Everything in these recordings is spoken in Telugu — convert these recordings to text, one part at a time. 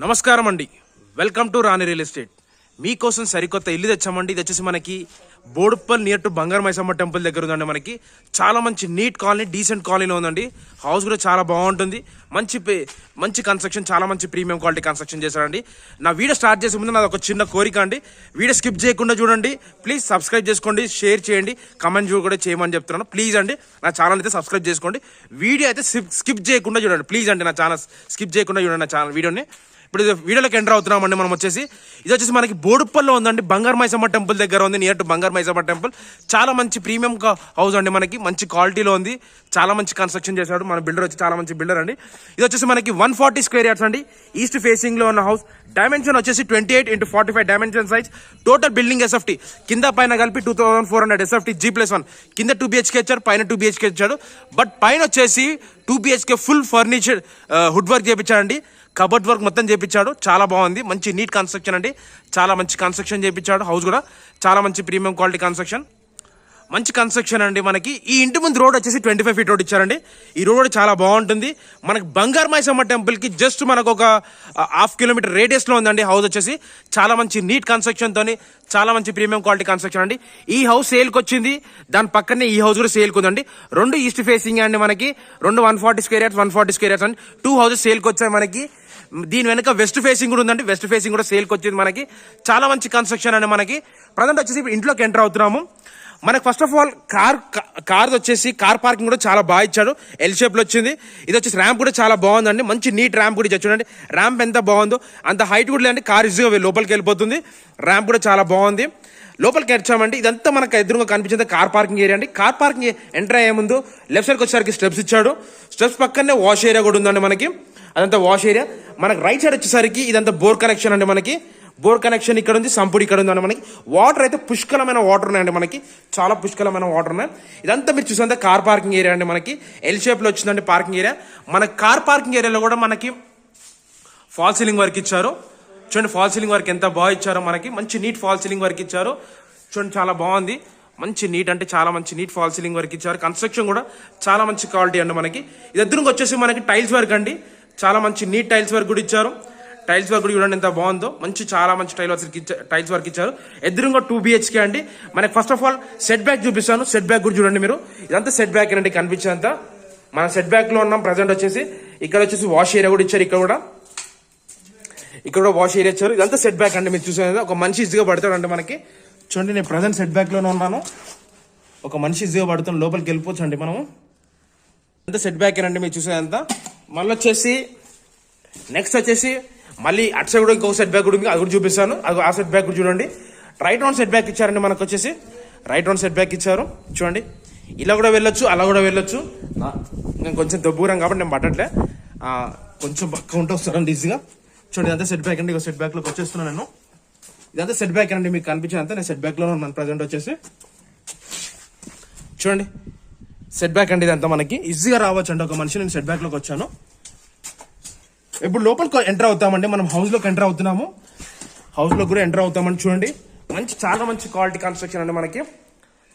నమస్కారం అండి. Welcome to Rani real estate. మీకోసం సరికొత్త ఇల్లు తెచ్చామండి. ఇది వచ్చేసి మనకి బోడుప్పల్ నియర్ టు బంగారు మైసమ్మ టెంపుల్ దగ్గర ఉందండి. మనకి చాలా మంచి నీట్ కాలనీ, డీసెంట్ కాలనీలో ఉందండి. హౌస్ కూడా చాలా బాగుంటుంది. మంచి కన్స్ట్రక్షన్, చాలా మంచి ప్రీమియం క్వాలిటీ కన్స్ట్రక్షన్ చేశారండి. నా వీడియో స్టార్ట్ చేసే ముందు నాది ఒక చిన్న కోరిక అండి. వీడియో స్కిప్ చేయకుండా చూడండి. ప్లీజ్ సబ్స్క్రైబ్ చేసుకోండి, షేర్ చేయండి, కమెంట్ కూడా చేయమని చెప్తున్నాను. ప్లీజ్ అండి, నా ఛానల్ అయితే సబ్స్క్రైబ్ చేసుకోండి. వీడియో అయితే స్కిప్ చేయకుండా చూడండి. ప్లీజ్ అండి, నా ఛానల్ స్కిప్ చేయకుండా చూడండి నా ఛానల్ వీడియోని. ఇప్పుడు వీడియోలోకి ఎంటర్ అవుతున్నామండి. మనం ఇది వచ్చేసి మనకి బోడుప్పల్లో ఉందండి. బంగారు మైసమ్మ టెంపుల్ దగ్గర ఉంది, నియర్ టు బంగారు మైసమ్మ టెంపుల్. చాలా మంచి ప్రీమియం హౌస్ అండి. మనకి మంచి క్వాలిటీలో ఉంది. చాలా మంచి కన్స్ట్రక్షన్ చేశాడు మన బిల్డర్. వచ్చి చాలా మంచి బిల్డర్ అండి. ఇది వచ్చేసి మనకి 140 స్క్వేర్ యార్డ్స్ అండి. ఈస్ట్ ఫేసింగ్ లో ఉన్న హౌస్. డైమెన్షన్ వచ్చేసి 28x45 dimension size. Total building SFT కింద పైన కలిపి 2400 ఎస్ఎఫ్టీ G+1. కింద 2 BHK ఇచ్చారు, పైన 2 BHK ఇచ్చాడు. బట్ పైన వచ్చేసి 2 BHK full furniture wood work చేయించాడండి. కబర్డ్ వర్క్ మొత్తం చేయించాడు. చాలా బాగుంది. మంచి నీట్ కన్స్ట్రక్షన్ అండి. చాలా మంచి కన్స్ట్రక్షన్ చేయించాడు. హౌస్ కూడా చాలా మంచి ప్రీమియం క్వాలిటీ కన్స్ట్రక్షన్, మంచి కన్స్ట్రక్షన్ అండి. మనకి ఈ ఇంటి ముందు రోడ్ వచ్చేసి 25 ఫీట్ రోడ్ ఇచ్చారండి. ఈ రోడ్ చాలా బాగుంటుంది. మనకి బంగారు మైసమ్మ టెంపుల్ కి జస్ట్ మనకు ఒక ½ కిలోమీటర్ రేడియస్ లో ఉందండి. హౌస్ వచ్చేసి చాలా మంచి నీట్ కన్స్ట్రక్షన్ తోని చాలా మంచి ప్రీమియం క్వాలిటీ కన్స్ట్రక్షన్ అండి. ఈ హౌస్ సేల్కి వచ్చింది. దాని పక్కనే ఈ హౌస్ కూడా సేల్కి ఉందండి. రెండు ఈస్ట్ ఫేసింగ్ అండి. మనకి రెండు 140 స్క్వేర్ యార్డ్స్ 140 స్క్వేర్ యార్డ్స్ అండి. 2 హౌసెస్ సేల్కి వచ్చాయి మనకి. దీని వెనక వెస్ట్ ఫేసింగ్ కూడా ఉందండి. వెస్ట్ ఫేసింగ్ కూడా సేల్కి వచ్చింది మనకి. చాలా మంచి కన్స్ట్రక్షన్ అండి. మనకి ప్రజెంట్ వచ్చేసి ఇప్పుడు ఇంట్లోకి ఎంటర్ అవుతున్నాము. మనకి ఫస్ట్ ఆఫ్ ఆల్ కార్ వచ్చేసి కార్ పార్కింగ్ కూడా చాలా బాగా ఇచ్చాడు. ఎల్ షేప్ లో వచ్చింది. ఇది వచ్చేసి ర్యాంప్ కూడా చాలా బాగుందండి. మంచి నీట్ ర్యాంప్ కూడా ఇచ్చాడు. చూడండి ర్యాంప్ ఎంత బాగుందో, అంత హైట్ కూడా లేదండి. కార్ ఈజీగా లోపలికి వెళ్ళిపోతుంది. ర్యాంప్ కూడా చాలా బాగుంది. లోపలికి వచ్చామండి. ఇదంతా మనకు ఎదురుగా కనిపించేది కార్ పార్కింగ్ ఏరియా అండి. కార్ పార్కింగ్ ఎంటర్ అయ్యే ముందు లెఫ్ట్ సైడ్కి వచ్చేసరికి స్టెప్స్ ఇచ్చాడు. స్టెప్స్ పక్కనే వాష్ ఏరియా కూడా ఉందండి మనకి. అదంతా వాష్ ఏరియా. మనకి రైట్ సైడ్ వచ్చేసరికి ఇదంతా బోర్ కనెక్షన్ అండి. మనకి బోర్ కనెక్షన్ ఇక్కడ ఉంది, సంపుడు ఇక్కడ ఉందండి. మనకి వాటర్ అయితే పుష్కలమైన వాటర్ ఉన్నాయండి. మనకి చాలా పుష్కలమైన వాటర్ ఉన్నాయి. ఇదంతా మీరు చూసేంత కార్ పార్కింగ్ ఏరియా అండి. మనకి ఎల్ షేప్ లో వచ్చిందండి పార్కింగ్ ఏరియా. మన కార్ పార్కింగ్ ఏరియాలో కూడా మనకి ఫాల్ సీలింగ్ వర్క్ ఇచ్చారు. చూడండి ఫాల్ సీలింగ్ వర్క్ ఎంత బాగా ఇచ్చారో. మనకి మంచి నీట్ ఫాల్ సీలింగ్ వర్క్ ఇచ్చారు. చూడండి చాలా బాగుంది. మంచి నీట్ అంటే చాలా మంచి నీట్ ఫాల్ సీలింగ్ వర్క్ ఇచ్చారు. కన్స్ట్రక్షన్ కూడా చాలా మంచి క్వాలిటీ అండి. మనకి ఇది ఎదురుగా వచ్చేసి మనకి టైల్స్ వర్క్ అండి. చాలా మంచి నీట్ టైల్స్ వర్క్ కూడా ఇచ్చారు. టైల్స్ వర్క్ కూడా చూడండి ఎంత బాగుందో. చాలా మంచి టైల్స్ వర్క్ ఇచ్చారు. ఎదురుగా 2 BHK అండి. మనకి first of all set back చూపిస్తాను. సెట్ బ్యాక్ కూడా చూడండి మీరు. ఇదంతా సెట్ బ్యాక్ అండి కనిపించేంత. మనం సెట్ బ్యాక్ లో ఉన్నాం ప్రజెంట్ వచ్చేసి. ఇక్కడ వచ్చేసి వాష్ ఏరియా కూడా ఇచ్చారు. ఇక్కడ కూడా వాష్ ఏరియా ఇచ్చారు. ఇదంతా సెట్ బ్యాక్ అండి. మీరు చూసేది ఒక మనిషి ఈజీగా పడతాడు అంటే మనకి. చూడండి నేను ప్రజెంట్ సెట్ బ్యాక్ లోనే ఉన్నాను. ఒక మనిషి ఈజీగా పడుతాను. లోపలికి వెళ్ళిపోవచ్చు అండి మనము. అంతా సెట్ బ్యాక్ అండి మీరు చూసేదంతా. మళ్ళీ వచ్చేసి నెక్స్ట్ వచ్చేసి మళ్ళీ అటు సైడ్ కూడా ఇంకొక సెట్ బ్యాక్ కూడా ఉంది. అది కూడా చూపిస్తాను. ఆ సెట్ బ్యాక్ కూడా చూడండి. రైట్ రౌండ్ సెట్ బ్యాక్ ఇచ్చారండి. మనకు వచ్చేసి రైట్ రౌండ్ సెట్ బ్యాక్ ఇచ్చారు. చూడండి ఇలా కూడా వెళ్ళొచ్చు, అలా కూడా వెళ్ళొచ్చు. నేను కొంచెం దబ్బూరం కాబట్టి నేను పట్టట్లే. కొంచెం పక్క ఉంటే వస్తానండి ఈజీగా. చూడండి ఇదంతా సెట్ బ్యాక్ అండి. ఇక సెట్ బ్యాక్ లోకి వచ్చేస్తున్నాను నేను. ఇదంతా సెట్ బ్యాక్ అండి. మీకు కనిపించేంత నేను సెట్ బ్యాక్ లో ఉన్నాను ప్రజెంట్ వచ్చేసి. చూడండి సెట్ బ్యాక్ అండి. ఇదంతా మనకి ఈజీగా రావచ్చు అండి. ఒక మనిషి నేను సెట్ బ్యాక్ లోకి వచ్చాను. ఇప్పుడు లోపలికి ఎంటర్ అవుతామండి. మనం హౌస్ లోకి ఎంటర్ అవుతున్నాము. హౌస్ లో కూడా ఎంటర్ అవుతామండి. చూడండి చాలా మంచి క్వాలిటీ కన్స్ట్రక్షన్ అండి. మనకి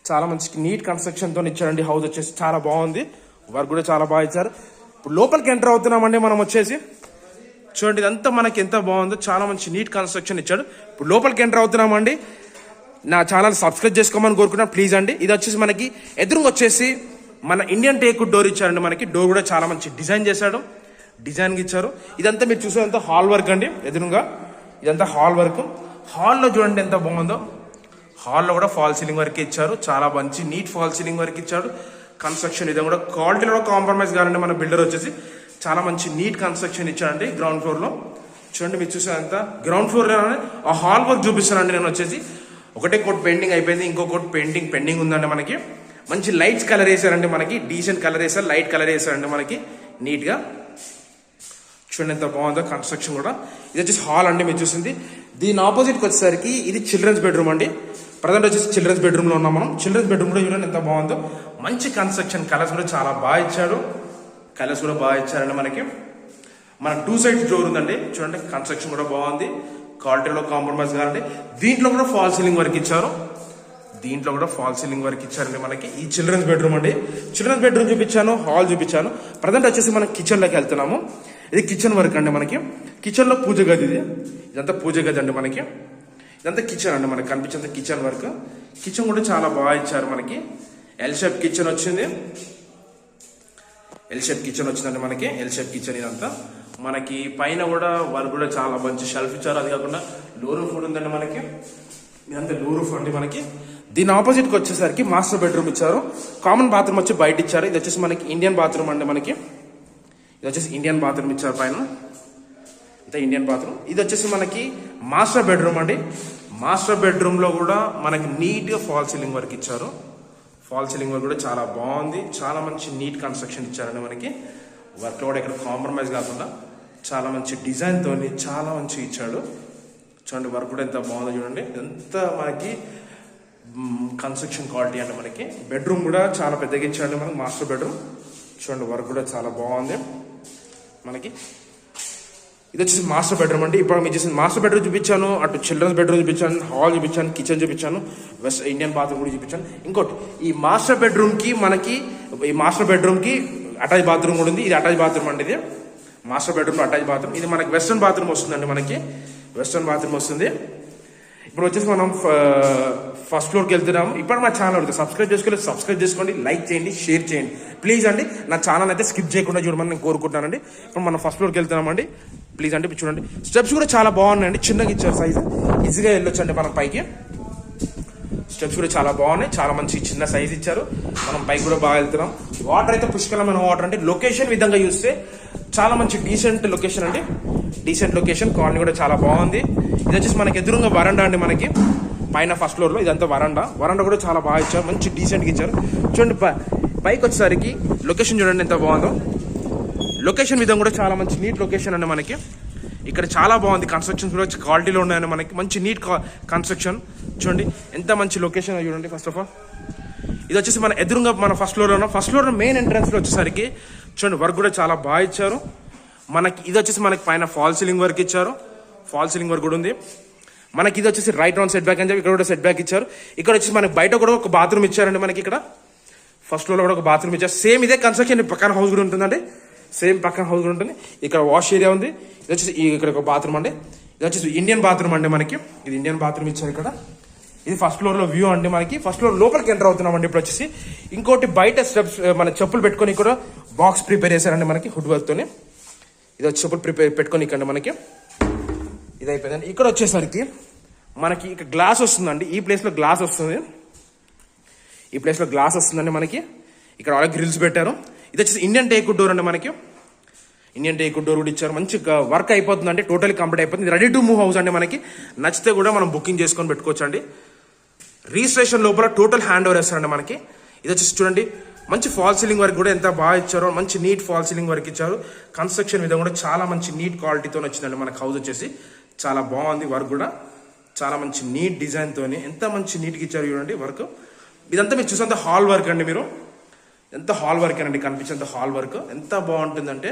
చాలా మంచి నీట్ కన్స్ట్రక్షన్ తో ఇచ్చారండి. హౌస్ వచ్చేసి చాలా బాగుంది. వర్క్ కూడా చాలా బాగా ఇచ్చారు. ఇప్పుడు లోపలికి ఎంటర్ అవుతున్నామండి. మనం వచ్చేసి చూడండి ఇదంతా మనకి ఎంత బాగుందో. చాలా మంచి నీట్ కన్స్ట్రక్షన్ ఇచ్చాడు. ఇప్పుడు లోపలికి ఎంటర్ అవుతున్నామండి. నా ఛానల్ సబ్స్క్రైబ్ చేసుకోమని కోరుకుంటున్నాను ప్లీజ్ అండి. ఇది వచ్చేసి మనకి ఎదురుగా వచ్చేసి మన ఇండియన్ టేక్వుడ్ డోర్ ఇచ్చారండి. మనకి డోర్ కూడా చాలా మంచి డిజైన్ చేశాడు. డిజైన్ ఇచ్చారు. ఇదంతా మీరు చూసేదంతా హాల్ వర్క్ అండి. ఎదురుగా ఇదంతా హాల్ వర్క్. హాల్లో చూడండి ఎంత బాగుందో. హాల్లో కూడా ఫాల్ సీలింగ్ వర్క్ ఇచ్చారు. చాలా మంచి నీట్ ఫాల్ సీలింగ్ వర్క్ ఇచ్చాడు. కన్స్ట్రక్షన్ ఇది కూడా క్వాలిటీలో కాంప్రమైజ్ కావాలండి. మన బిల్డర్ వచ్చేసి చాలా మంచి నీట్ కన్స్ట్రక్షన్ ఇచ్చాడండి. గ్రౌండ్ ఫ్లోర్ లో చూడండి మీరు చూసేదంతా గ్రౌండ్ ఫ్లోర్ లోనే ఆ హాల్ వర్క్ చూపిస్తానండి. నేను వచ్చేసి ఒకటే కోట్ పెయింటింగ్ అయిపోయింది, ఇంకో కోట్ పెండింగ్ ఉందండి. మనకి మంచి లైట్స్ కలర్ వేసారండి. మనకి డీసెంట్ కలర్ వేసారు, లైట్ కలర్ వేసారండి. మనకి నీట్ గా చూడండి ఎంత బాగుందో కన్స్ట్రక్షన్ కూడా. ఇది వచ్చేసి హాల్ అండి మీరు చూసింది. దీని ఆపోజిట్కి వచ్చేసరికి ఇది చిల్డ్రన్స్ బెడ్రూమ్ అండి. ప్రజెంట్ వచ్చేసి చిల్డ్రన్స్ బెడ్రూమ్ లో ఉన్నాం మనం. చిల్డ్రన్స్ బెడ్రూమ్ కూడా చూడండి ఎంత బాగుందో. మంచి కన్స్ట్రక్షన్, కలర్స్ కూడా చాలా బాగా ఇచ్చాడు. కలర్స్ కూడా బాగా ఇచ్చారండి. మనకి 2 సైడ్స్ డోర్ ఉందండి. చూడండి కన్స్ట్రక్షన్ కూడా బాగుంది. క్వాలిటీలో కాంప్రమైజ్ కావాలండి. దీంట్లో కూడా ఫాల్ సీలింగ్ వర్క్ ఇచ్చారు. మనకి ఈ చిల్డ్రన్స్ బెడ్రూమ్ అండి. చిల్డ్రన్స్ బెడ్రూమ్ చూపించాను, హాల్ చూపించాను. ప్రజెంట్ వచ్చేసి మనం కిచెన్ లోకి వెళ్తున్నాము. ఇది కిచెన్ వర్క్ అండి. మనకి కిచెన్లో పూజ గది ఇది. ఇదంతా పూజ గది అండి మనకి. ఇదంతా కిచెన్ అండి మనకి కనిపించేంత కిచెన్ వర్క్. కిచెన్ కూడా చాలా బాగా ఇచ్చారు మనకి. ఎల్ షేప్ కిచెన్ వచ్చింది. ఎల్ షేప్ కిచెన్ వచ్చిందండి మనకి. ఎల్ షేప్ కిచెన్ ఇదంతా మనకి. పైన కూడా వర్క్ కూడా చాలా మంచి షెల్ఫ్ ఇచ్చారు. అది కాకుండా లో రూఫ్ కూడా ఉందండి మనకి. ఇదంతా లో రూఫ్ అండి మనకి. దీని ఆపోజిట్ కి వచ్చేసరికి మాస్టర్ బెడ్రూమ్ ఇచ్చారు. కామన్ బాత్రూమ్ వచ్చి బయట ఇచ్చారు. ఇది వచ్చేసి మనకి ఇండియన్ బాత్రూమ్ అండి మనకి. ఇది వచ్చేసి ఇండియన్ బాత్రూమ్ ఇచ్చారు పైన. Indian bathroom. ఇది వచ్చేసి మనకి మాస్టర్ బెడ్రూమ్ అండి. మాస్టర్ బెడ్రూమ్ లో కూడా మనకి నీట్ గా ఫాల్ సీలింగ్ వర్క్ ఇచ్చారు. ఫాల్ సీలింగ్ వర్క్ కూడా చాలా బాగుంది. చాలా మంచి నీట్ కన్స్ట్రక్షన్ ఇచ్చారండి మనకి. వర్క్ లో కూడా ఇక్కడ కాంప్రమైజ్ కాకుండా చాలా మంచి డిజైన్ తోని చాలా మంచి ఇచ్చాడు. చూడండి వర్క్ కూడా ఎంత బాగుందో చూడండి. ఎంత మనకి కన్స్ట్రక్షన్ క్వాలిటీ అండి మనకి. బెడ్రూమ్ కూడా చాలా పెద్దగా ఇచ్చాడు మనకి మాస్టర్ బెడ్రూమ్. చూడండి వర్క్ కూడా చాలా బాగుంది మనకి. ఇది వచ్చేసి మాస్టర్ బెడ్రూమ్ అండి. ఇప్పుడు మీకు చేసిన మాస్టర్ బెడ్రూమ్ చూపించాను, అటు చిల్డ్రన్స్ బెడ్రూమ్ చూపించాను, హాల్ చూపించాను, కిచెన్ చూపించాను, వెస్ట్ ఇండియన్ బాత్రూమ్ కూడా చూపించాను. ఇంకోటి ఈ మాస్టర్ బెడ్రూమ్ కి మనకి ఈ మాస్టర్ బెడ్రూమ్ కి అటాచ్ బాత్రూమ్ కూడా ఉంది. ఇది అటాచ్ బాత్రూమ్ అండి. ఇది మాస్టర్ బెడ్రూమ్ అటాచ్ బాత్రూమ్. ఇది మనకి వెస్టర్న్ బాత్రూమ్ వస్తుందండి మనకి. వెస్టర్న్ బాత్రూమ్ వస్తుంది. ఇప్పుడు వచ్చేసి మనం ఫస్ట్ ఫ్లోర్కి వెళ్తున్నాము. ఇప్పుడు మా ఛానల్ సబ్స్క్రైబ్ చేసుకోండి, సబ్స్క్రైబ్ చేసుకోండి, లైక్ చేయండి, షేర్ చేయండి ప్లీజ్ అండి. నా ఛానల్ అయితే స్కిప్ చేయకుండా చూడమని నేను కోరుకుంటున్నానండి. ఇప్పుడు మనం ఫస్ట్ ఫ్లోర్కి వెళ్తున్నామండి. ప్లీజ్ అండి చూడండి. స్టెప్స్ కూడా చాలా బాగున్నాయండి. చిన్నగా ఇచ్చారు సైజు. ఈజీగా వెళ్ళొచ్చు అండి మనం పైకి. స్టెప్స్ కూడా చాలా బాగున్నాయి. చాలా మంచి చిన్న సైజ్ ఇచ్చారు. మనం పైకి కూడా బాగా వెళ్తున్నాం. వాటర్ అయితే పుష్కలమైన వాటర్ అంటే లొకేషన్ విధంగా చూస్తే చాలా మంచి డీసెంట్ లొకేషన్ అండి. Decent location. కాలనీ కూడా చాలా బాగుంది. ఇది వచ్చేసి మనకి ఎదురుగా వరండా అండి మనకి. పైన ఫస్ట్ ఫ్లోర్ లో ఇదంతా వరండా. వరండా కూడా చాలా బాగా ఇచ్చారు. మంచి డీసెంట్ గా ఇచ్చారు. చూడండి పైకి వచ్చేసరికి లొకేషన్ చూడండి ఎంత బాగుందో. లొకేషన్ విధంగా కూడా చాలా మంచి నీట్ లొకేషన్ అండి మనకి. ఇక్కడ చాలా బాగుంది. కన్స్ట్రక్షన్ కూడా క్వాలిటీలో ఉన్నాయండి మనకి. మంచి నీట్ కన్స్ట్రక్షన్. చూడండి ఎంత మంచి లొకేషన్ చూడండి. ఫస్ట్ ఆఫ్ ఆల్ ఇది వచ్చేసి మన ఎదురుగా మన ఫస్ట్ ఫ్లోర్ లో ఉన్నాం. ఫస్ట్ ఫ్లోర్ మెయిన్ ఎంట్రన్స్ లో వచ్చేసరికి చూడండి వర్క్ కూడా చాలా బాగా ఇచ్చారు మనకి. ఇది వచ్చేసి మనకి పైన ఫాల్ సీలింగ్ వర్క్ ఇచ్చారు. ఫాల్ సీలింగ్ వర్క్ కూడా ఉంది మనకి. ఇది వచ్చేసి రైట్ రౌండ్ సెట్ బ్యాక్ అని చెప్పి ఇక్కడ కూడా సెట్ బ్యాక్ ఇచ్చారు. ఇక్కడ వచ్చేసి మనకి బయట కూడా ఒక బాత్రూమ్ ఇచ్చారండి మనకి. ఇక్కడ ఫస్ట్ ఫ్లోర్ లో కూడా ఒక బాత్రూమ్ ఇచ్చారు. సేమ్ ఇదే కన్స్ట్రక్షన్ పక్కన హౌస్ కూడా ఉంటుందండి. సేమ్ పక్కన హౌస్ కూడా ఉంటుంది. ఇక్కడ వాష్ ఏరియా ఉంది. ఇది వచ్చేసి ఇక్కడ ఒక బాత్రూమ్ అండి. ఇది వచ్చేసి ఇండియన్ బాత్రూమ్ అండి మనకి. ఇది ఇండియన్ బాత్రూమ్ ఇచ్చారు ఇక్కడ. ఇది ఫస్ట్ ఫ్లోర్ లో వ్యూ అండి మనకి. ఫస్ట్ ఫ్లోర్ లోపలికి ఎంటర్ అవుతున్నాం అండి. ఇప్పుడు వచ్చేసి ఇంకోటి బయట స్టెప్స్ మన చెప్పులు పెట్టుకొని ఇక్కడ బాక్స్ ప్రిపేర్ చేశారండి మనకి హుడ్ వర్క్ తోని. ఇది వచ్చి చెప్పులు ప్రిపేర్ పెట్టుకొని ఇక్కడ మనకి ఇది అయిపోయిందండి. ఇక్కడ వచ్చేసరికి మనకి ఇక్కడ గ్లాస్ వస్తుందండి. ఈ ప్లేస్ లో గ్లాస్ వస్తుంది. ఈ ప్లేస్ లో గ్లాస్ వస్తుందండి మనకి. ఇక్కడ ఆల్రెడీ గ్రిల్స్ పెట్టారు. ఇది వచ్చేసి ఇండియన్ టేక్ డోర్ అండి మనకి. ఇండియన్ టేక్ డోర్ కూడా ఇచ్చారు. మంచి వర్క్ అయిపోతుంది అంటే టోటల్ కంప్లీట్ అయిపోతుంది. రెడీ టు మూవ్ హౌస్ అండి మనకి. నచ్చితే కూడా మనం బుకింగ్ చేసుకొని పెట్టుకోవచ్చు అండి. రిజిస్ట్రేషన్ లోపల టోటల్ హ్యాండ్ ఓవర్ వేస్తారండి మనకి. ఇది వచ్చేసి చూడండి మంచి ఫాల్ సీలింగ్ వర్క్ కూడా ఎంత బాగా ఇచ్చారో. మంచి నీట్ ఫాల్ సీలింగ్ వర్క్ ఇచ్చారు. కన్స్ట్రక్షన్ విధంగా కూడా చాలా మంచి నీట్ క్వాలిటీతో వచ్చిందండి మనకి. హౌస్ వచ్చేసి చాలా బాగుంది. వర్క్ కూడా చాలా మంచి నీట్ డిజైన్ తోని ఎంత మంచి నీట్గా ఇచ్చారు చూడండి వర్క్. ఇదంతా మీరు చూసేంత హాల్ వర్క్ అండి. మీరు ఎంత హాల్ వర్క్ అండి కనిపించేంత హాల్ వర్క్ ఎంత బాగుంటుందంటే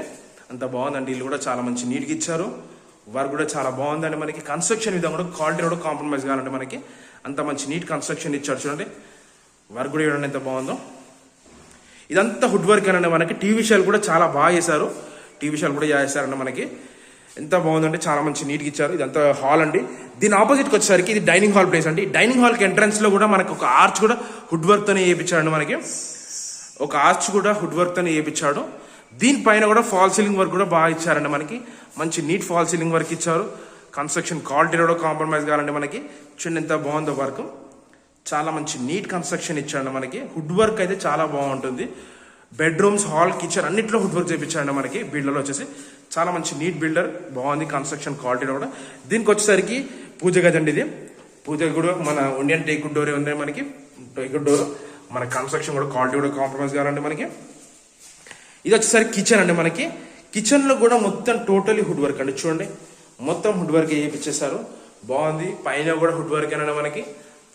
అంత బాగుందండి. ఇల్లు కూడా చాలా మంచి నీట్గా ఇచ్చారు. వర్క్ కూడా చాలా బాగుందండి మనకి. కన్స్ట్రక్షన్ విధంగా కూడా క్వాలిటీ కూడా కాంప్రమైజ్ కావాలంటే మనకి అంత మంచి నీట్ కన్స్ట్రక్షన్ ఇచ్చారు చూడండి. వర్క్ కూడా చూడండి ఎంత బాగుందో. ఇదంతా హుడ్ వర్క్ అండి మనకి. టీవీ షాల్ కూడా చాలా బాగా చేశారు. టీవీ షాల్ కూడా చేశారండి మనకి. ఎంత బాగుందంటే చాలా మంచి నీట్గా ఇచ్చారు. ఇదంతా హాల్ అండి. దీని ఆపోజిట్కి వచ్చేసరికి ఇది డైనింగ్ హాల్ ప్లేస్ అండి. డైనింగ్ హాల్కి ఎంట్రన్స్ లో కూడా మనకి ఒక ఆర్చ్ కూడా హుడ్ వర్క్ తోనే వేయించాడు మనకి. ఒక ఆర్చ్ కూడా హుడ్ వర్క్ తోనే వేయించాడు. దీనిపైన కూడా ఫాల్ సీలింగ్ వర్క్ కూడా బాగా ఇచ్చారండి మనకి. మంచి నీట్ ఫాల్ సీలింగ్ వర్క్ ఇచ్చారు. కన్స్ట్రక్షన్ క్వాలిటీ కూడా కాంప్రమైజ్ కావాలండి మనకి. చూడండి ఎంత బాగుందో వర్క్. చాలా మంచి నీట్ కన్స్ట్రక్షన్ ఇచ్చాడు మనకి. హుడ్ వర్క్ అయితే చాలా బాగుంటుంది. బెడ్రూమ్స్, హాల్, కిచెన్ అన్నిట్లో హుడ్ వర్క్ చేయించాడు మనకి. బిల్డర్లో వచ్చేసి చాలా మంచి నీట్ బిల్డర్. బాగుంది కన్స్ట్రక్షన్ క్వాలిటీ కూడా. దీనికి వచ్చేసరికి పూజ గది అండి. ఇది పూజ కూడా మన ఇండియన్ టేక్ డోర్ ఉన్నాయి మనకి. టేక్ డోర్ మన కన్స్ట్రక్షన్ కూడా క్వాలిటీ కూడా కాంప్రమైజ్ కావాలండి మనకి. ఇది వచ్చేసరికి కిచెన్ అండి మనకి. కిచెన్ లో కూడా మొత్తం టోటలీ హుడ్ వర్క్ అండి. చూడండి మొత్తం హుడ్ వర్క్ చేయించేసారు. బాగుంది. పైన కూడా హుడ్ వర్క్ అండి మనకి.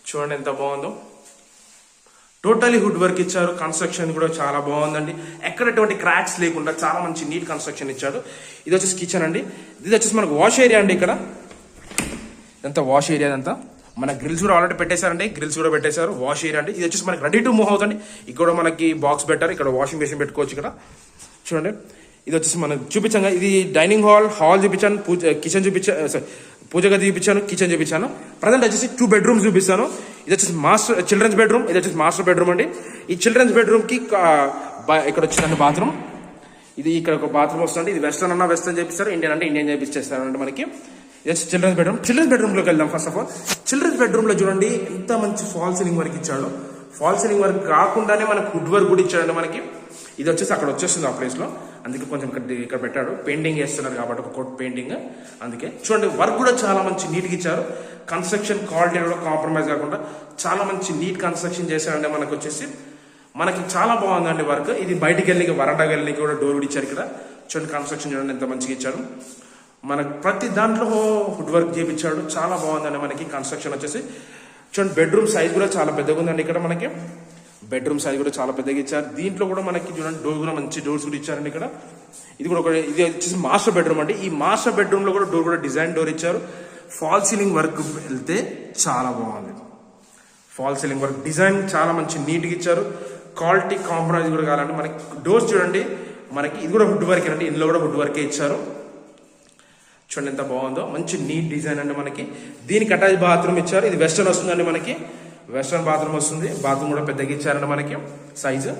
చూడండి ఎంత బాగుందో. టోటలీ హుడ్ వర్క్ ఇచ్చారు. కన్స్ట్రక్షన్ కూడా చాలా బాగుందండి. ఎక్కడ ఎటువంటి క్రాక్స్ లేకుండా చాలా మంచి నీట్ కన్స్ట్రక్షన్ ఇచ్చాడు. ఇది వచ్చేసి కిచెన్ అండి. ఇది వచ్చేసి మనకు వాష్ ఏరియా అండి. ఇక్కడ ఇదంతా వాష్ ఏరియా. అంతా మన గ్రిల్స్ కూడా ఆల్రెడీ పెట్టేశారండి. గ్రిల్స్ కూడా పెట్టేశారు. వాష్ ఏరియా అండి. ఇది వచ్చేసి మనకి రెడీ టు మూవ్ అవుతుంది. ఇక్కడ మనకి బాక్స్ పెట్టారు. ఇక్కడ వాషింగ్ మెషిన్ పెట్టుకోవచ్చు. ఇక్కడ చూడండి ఇది వచ్చేసి మనం చూపించాను ఇది డైనింగ్ హాల్ చూపించాను, కిచెన్ చూపించాను, పూజ గది చూపించాను, కిచెన్ చూపించాను. ప్రజెంట్ వచ్చేసి 2 బెడ్రూమ్స్ చూపిస్తాను. ఇది వచ్చేసి చిల్డ్రన్స్ బెడ్రూమ్, ఇది వచ్చేసి మాస్టర్ బెడ్రూమ్ అండి. ఈ చిల్డ్రన్స్ బెడ్రూమ్ కి ఇక్కడ వచ్చిందండి బాత్రూమ్. ఇది ఇక్కడ ఒక బాత్రూమ్ వస్తుంది. ఇది వెస్టర్న్ అన్న వెస్టర్న్ చేపిస్తారు, ఇండియన్ అంటే ఇండియన్ చేపిస్తారు మనకి. ఇది వచ్చి చిల్డ్రన్స్ బెడ్రూమ్. చిల్డ్రన్స్ బెడ్రూమ్ లోకి వెళ్దాం. First of all childrens bedroom లో చూడండి ఎంత మంచి ఫాల్ సీలింగ్ వర్క్ ఇచ్చాడు. ఫాల్ సీలింగ్ వర్క్ కాకుండానే మనకు వుడ్ వర్క్ కూడా ఇచ్చాడండి మనకి. ఇది వచ్చేసి అక్కడ వచ్చేస్తుంది ఆ ప్లేస్ లో, అందుకే కొంచెం ఇక్కడ పెట్టాడు. పెయింటింగ్ వేస్తున్నారు కాబట్టి ఒక కోట్ పెయింటింగ్, అందుకే చూడండి వర్క్ కూడా చాలా మంచి నీట్ గా ఇచ్చారు. కన్స్ట్రక్షన్ క్వాలిటీ కూడా కాంప్రమైజ్ కాకుండా చాలా మంచి నీట్ కన్స్ట్రక్షన్ చేశారండి. మనకు వచ్చేసి మనకి చాలా బాగుందండి వర్క్. ఇది బయటికి వెళ్ళి వరండాకి వెళ్ళి కూడా డోర్ కూడా ఇచ్చారు. ఇక్కడ చూడండి కన్స్ట్రక్షన్ చూడండి ఎంత మంచిగా ఇచ్చారు. మనకు ప్రతి దాంట్లో వుడ్ వర్క్ చేయించాడు, చాలా బాగుందండి మనకి కన్స్ట్రక్షన్ వచ్చేసి. చూడండి బెడ్రూమ్ సైజ్ కూడా చాలా పెద్దగా ఉందండి. ఇక్కడ మనకి బెడ్రూమ్ సైజ్ కూడా చాలా పెద్దగా ఇచ్చారు. దీంట్లో కూడా మనకి చూడండి డోర్ కూడా మంచి డోర్స్ కూడా ఇచ్చారండి ఇక్కడ. ఇది కూడా ఇది వచ్చేసి మాస్టర్ బెడ్రూమ్ అండి. ఈ మాస్టర్ బెడ్రూమ్ లో కూడా డోర్ కూడా డిజైన్ డోర్ ఇచ్చారు. ఫాల్ సీలింగ్ వర్క్ వెళ్తే చాలా బాగుంది. ఫాల్ సీలింగ్ వర్క్ డిజైన్ చాలా మంచి నీట్ గా ఇచ్చారు. క్వాలిటీ కాంప్రమైజ్ కూడా కావాలంటే మనకి డోర్స్ చూడండి మనకి ఇది కూడా వుడ్ వర్క్ అండి. ఇందులో కూడా వుడ్ వర్కే ఇచ్చారు. చూడండి ఎంత బాగుందో, మంచి నీట్ డిజైన్ అండి మనకి. దీనికి అటాచ్ బాత్రూమ్ ఇచ్చారు. ఇది వెస్టర్న్ వస్తుందండి మనకి, వెస్టర్న్ బాత్రూమ్ వస్తుంది. బాత్రూమ్ కూడా పెద్దగా ఇచ్చారండి మనకి సైజు.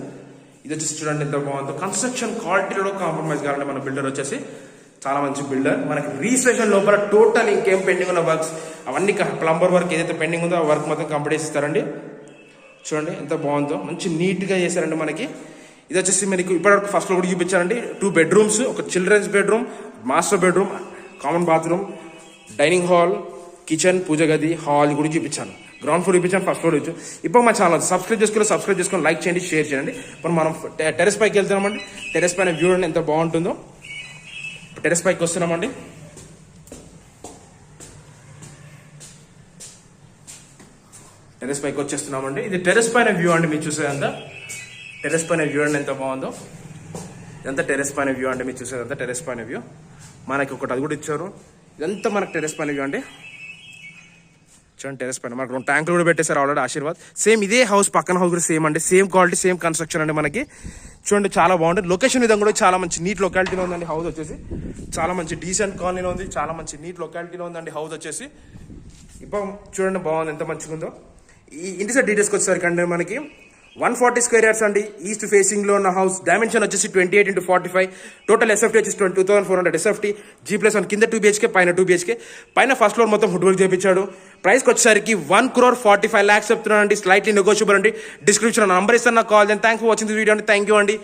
ఇది వచ్చేసి చూడండి ఎంత బాగుందో. కన్స్ట్రక్షన్ క్వాలిటీలో కాంప్రమైజ్ కావాలంటే మన బిల్డర్ వచ్చేసి చాలా మంచి బిల్డర్. మనకి రిజిస్ట్రేషన్ లోపల టోటల్ ఇంకేం పెండింగ్ ఉన్న వర్క్స్ అవన్నీ ప్లంబర్ వర్క్ ఏదైతే పెండింగ్ ఉందో ఆ వర్క్ మొత్తం కంప్లీట్ చేస్తారండి. చూడండి ఎంత బాగుందో, మంచి నీట్ గా చేశారండి మనకి. ఇది వచ్చేసి మనకి ఇప్పటివరకు ఫస్ట్ లో కూడా చూపించారండి. 2 బెడ్రూమ్స్, ఒక children's bedroom, master bedroom, common bathroom, dining hall, kitchen, puja గది, హాల్ కూడా చూపించాను. గ్రౌండ్ ఫ్లోర్ చూపించాను, ఫస్ట్ ఫ్లోర్ చూపించాను. ఇప్పుడు మా ఛానల్ సబ్స్క్రైబ్ చేసుకొని లైక్ చేయండి, షేర్ చేయండి. ఇప్పుడు మనం టెరెస్ పైకి వెళ్తున్నామండి. టెరెస్ పైన వ్యూ అండి ఎంత బాగుంటుందో. టెరెస్ పైకి వస్తున్నామండి. టెరెస్ పైకి వచ్చేస్తున్నామండి. ఇది టెరెస్ పైన వ్యూ అండి. మీరు చూసేదంతా టెరెస్ పైన వ్యూ అండి ఎంత బాగుందో. ఇదంతా టెరెస్ పైన వ్యూ అండి. మీరు చూసేదంతా టెరెస్ పైన వ్యూ. మనకి ఒకటి అది కూడా ఇచ్చారు. ఇదంతా మనకు టెరెస్ పైన వ్యూ అండి. చూడండి టెరెస్ పైన మనకు 2 ట్యాంకులు కూడా పెట్టేశారు ఆల్రెడీ ఆశీర్వాద్. సేమ్ ఇదే హౌస్ పక్కన హౌస్ కూడా సేమ్ అండి. సేమ్ క్వాలిటీ సేమ్ కన్స్ట్రక్షన్ అండి మనకి. చూడండి చాలా బాగుంటుంది. లొకేషన్ విధంగా కూడా చాలా మంచి నీట్ లొకాలిటీలో ఉందండి హౌస్ వచ్చేసి. చాలా మంచి డీసెంట్ కాలనీలో ఉంది, చాలా మంచి నీట్ లొకాలిటీలో ఉందండి హౌస్ వచ్చేసి. ఇప్పుడు చూడండి బాగుంది ఎంత మంచిగా ఉందో. ఈ ఇంటి సైడ్ డీటెయిల్స్కి వచ్చేసరికి అంటే మనకి 140 స్క్వేర్ యార్డ్స్ అండి. ఈస్ట్ ఫేసింగ్ లో ఉన్న హౌస్. డైమెన్షన్ వచ్చేసి 28x45. టోటల్ ఎస్ఎఫ్టీ వచ్చేసి 2400 ఎస్ఎఫ్టీ. G+1 కింద 2 BHK, పైన 2 BHK. పైన ఫస్ట్ ఫ్లోర్ మొత్తం వుడ్ వర్క్ చేయించాడు. ప్రైస్కి వచ్చేసరికి 1,45,00,000 చెప్తున్నాను అండి. స్లైట్లీ నెగోషియబుల్ అండి. డిస్క్రిప్షన్ నంబర్ ఇస్తాను, నాకు కాల్ చేయండి. Thanks for watching this video అండి. థ్యాంక్ యూ అండి.